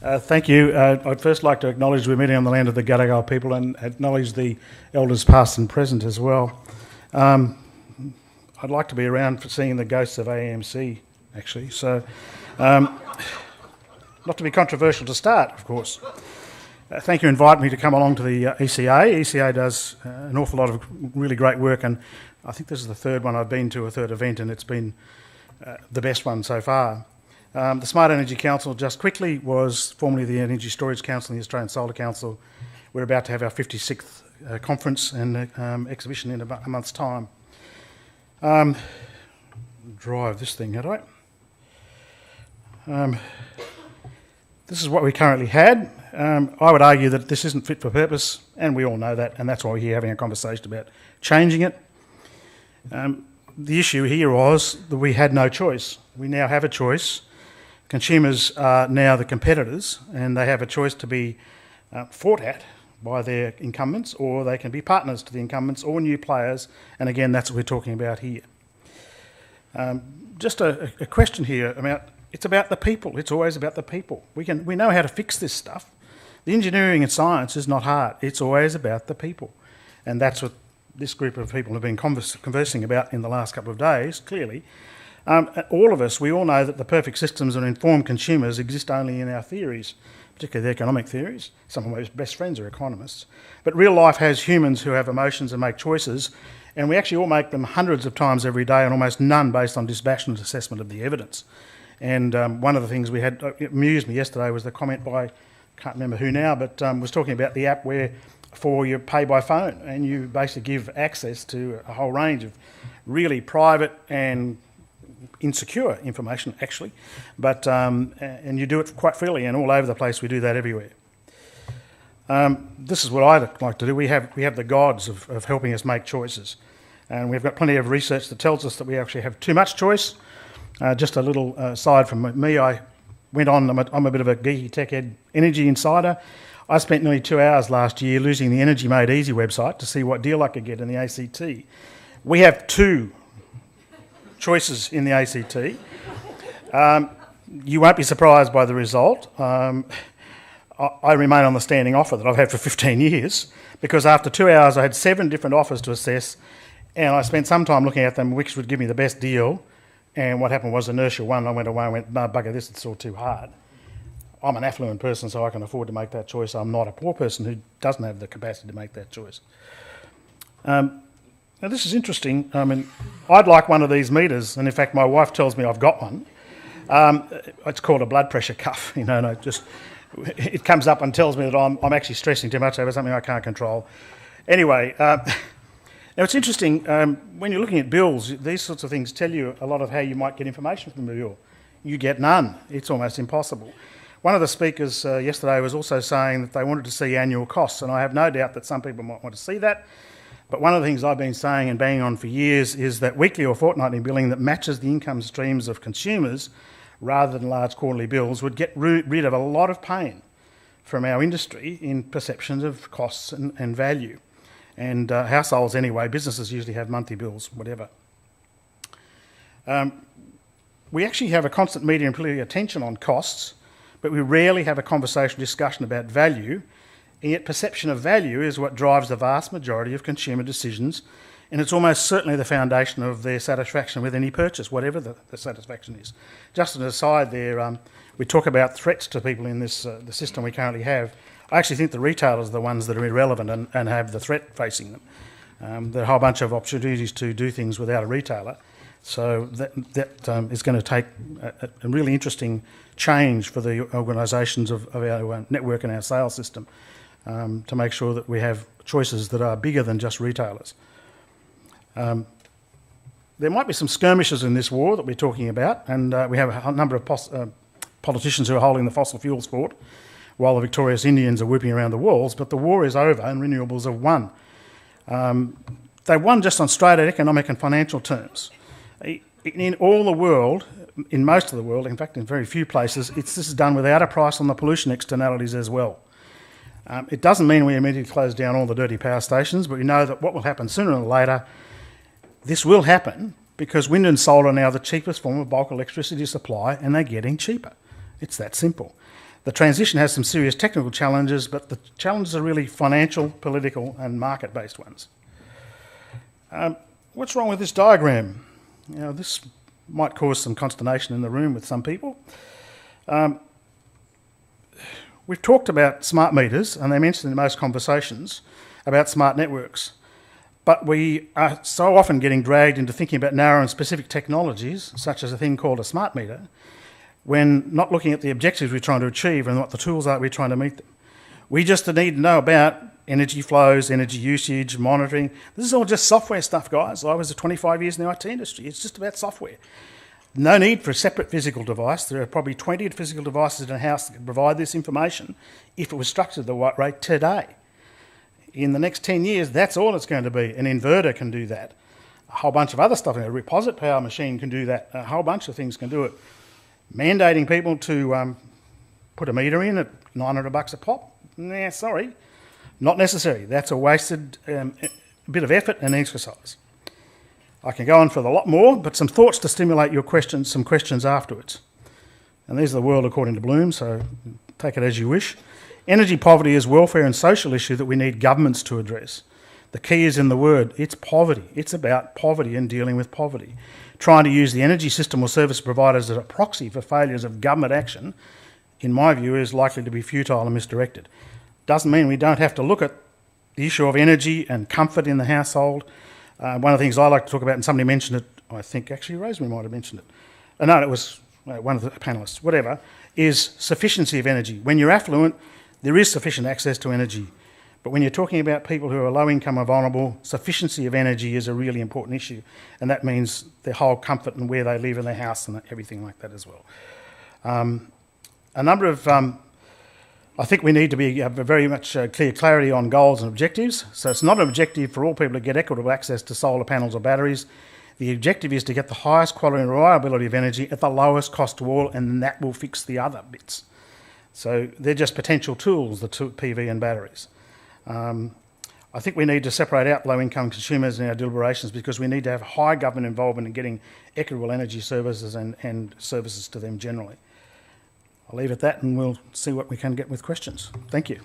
Thank you. I'd first like to acknowledge we're meeting on the land of the Gadigal people and acknowledge the elders past and present as well. I'd like to be around for seeing the ghosts of AMC, actually. So, not to be controversial to start, of course. Thank you for inviting me to come along to the ECA. ECA does an awful lot of really great work, and I think this is the third one I've been to, a third event, and it's been the best one so far. The Smart Energy Council, just quickly, was formerly the Energy Storage Council and the Australian Solar Council. We're about to have our 56th conference and exhibition in a month's time. Drive this thing, had I? This is what we currently had. I would argue that this isn't fit for purpose, and we all know that, and that's why we're here having a conversation about changing it. The issue here was that we had no choice. We now have a choice. Consumers are now the competitors, and they have a choice to be fought at by their incumbents, or they can be partners to the incumbents or new players, and again, that's what we're talking about here. Just a question here about, it's about the people. It's always about the people. We know how to fix this stuff. The engineering and science is not hard. It's always about the people, and that's what this group of people have been conversing about in the last couple of days, clearly. All of us, we all know that the perfect systems and informed consumers exist only in our theories, particularly the economic theories. Some of my best friends are economists. But real life has humans who have emotions and make choices, and we actually all make them hundreds of times every day, and almost none based on dispassionate assessment of the evidence. And one of the things it amused me yesterday was the comment by, I can't remember who now, but was talking about the app where for you pay by phone, and you basically give access to a whole range of really private and insecure information, actually, but and you do it quite freely, and all over the place. We do that everywhere. This is what I like to do. We have the gods of helping us make choices, and we've got plenty of research that tells us that we actually have too much choice. Just a little aside from me, I went on. I'm a bit of a geeky tech ed energy insider. I spent nearly 2 hours last year using the Energy Made Easy website to see what deal I could get in the ACT. We have two choices in the ACT. You won't be surprised by the result. I remain on the standing offer that I've had for 15 years, because after 2 hours I had 7 different offers to assess, and I spent some time looking at them, which would give me the best deal, and what happened was inertia won. I went away and went, no, bugger this, it's all too hard. I'm an affluent person, so I can afford to make that choice. I'm not a poor person who doesn't have the capacity to make that choice. Now, this is interesting. I mean, I'd like one of these meters, and in fact, my wife tells me I've got one. It's called a blood pressure cuff. It comes up and tells me that I'm actually stressing too much over something I can't control. Anyway, now it's interesting, when you're looking at bills, these sorts of things tell you a lot of how you might get information from the bill. You get none. It's almost impossible. One of the speakers yesterday was also saying that they wanted to see annual costs, and I have no doubt that some people might want to see that. But one of the things I've been saying and banging on for years is that weekly or fortnightly billing that matches the income streams of consumers rather than large quarterly bills would get rid of a lot of pain from our industry in perceptions of costs and value. And households anyway, businesses usually have monthly bills, whatever. We actually have a constant media and political attention on costs, but we rarely have a conversation discussion about value, and yet perception of value is what drives the vast majority of consumer decisions, and it's almost certainly the foundation of their satisfaction with any purchase, whatever the satisfaction is. Just an aside there, we talk about threats to people in this the system we currently have. I actually think the retailers are the ones that are irrelevant and have the threat facing them. There are a whole bunch of opportunities to do things without a retailer, so that is going to take a really interesting change for the organisations of our network and our sales system to make sure that we have choices that are bigger than just retailers. There might be some skirmishes in this war that we're talking about, and we have a number of politicians who are holding the fossil fuels fort while the victorious Indians are whooping around the walls, but the war is over and renewables have won. They won just on straight economic and financial terms. In all the world, in most of the world, in fact in very few places, this is done without a price on the pollution externalities as well. It doesn't mean we immediately close down all the dirty power stations, but we know that what will happen sooner or later, this will happen because wind and solar are now the cheapest form of bulk electricity supply, and they're getting cheaper. It's that simple. The transition has some serious technical challenges, but the challenges are really financial, political and market-based ones. What's wrong with this diagram? You know, this might cause some consternation in the room with some people. We've talked about smart meters, and they're mentioned in most conversations about smart networks. But we are so often getting dragged into thinking about narrow and specific technologies, such as a thing called a smart meter, when not looking at the objectives we're trying to achieve and what the tools are we're trying to meet them. We just need to know about energy flows, energy usage, monitoring. This is all just software stuff, guys. I was 25 years in the IT industry. It's just about software. No need for a separate physical device. There are probably 20 physical devices in a house that can provide this information if it was structured the right rate today. In the next 10 years, that's all it's going to be. An inverter can do that. A whole bunch of other stuff. A reposit power machine can do that. A whole bunch of things can do it. Mandating people to put a meter in at $900 a pop? Nah, sorry. Not necessary. That's a wasted bit of effort and exercise. I can go on for a lot more, but some thoughts to stimulate your questions, some questions afterwards. And these are the world according to Blume, so take it as you wish. Energy poverty is a welfare and social issue that we need governments to address. The key is in the word. It's poverty. It's about poverty and dealing with poverty. Trying to use the energy system or service providers as a proxy for failures of government action, in my view, is likely to be futile and misdirected. Doesn't mean we don't have to look at the issue of energy and comfort in the household. One of the things I like to talk about, and somebody mentioned it, I think actually Rosemary might have mentioned it. No, it was one of the panellists, whatever, is sufficiency of energy. When you're affluent, there is sufficient access to energy. But when you're talking about people who are low income or vulnerable, sufficiency of energy is a really important issue. And that means their whole comfort and where they live in their house and everything like that as well. A number of, I think we need to have very much clear clarity on goals and objectives. So it's not an objective for all people to get equitable access to solar panels or batteries. The objective is to get the highest quality and reliability of energy at the lowest cost to all, and that will fix the other bits. So they're just potential tools, the PV and batteries. I think we need to separate out low-income consumers in our deliberations because we need to have high government involvement in getting equitable energy services and services to them generally. I'll leave it at that and we'll see what we can get with questions. Thank you.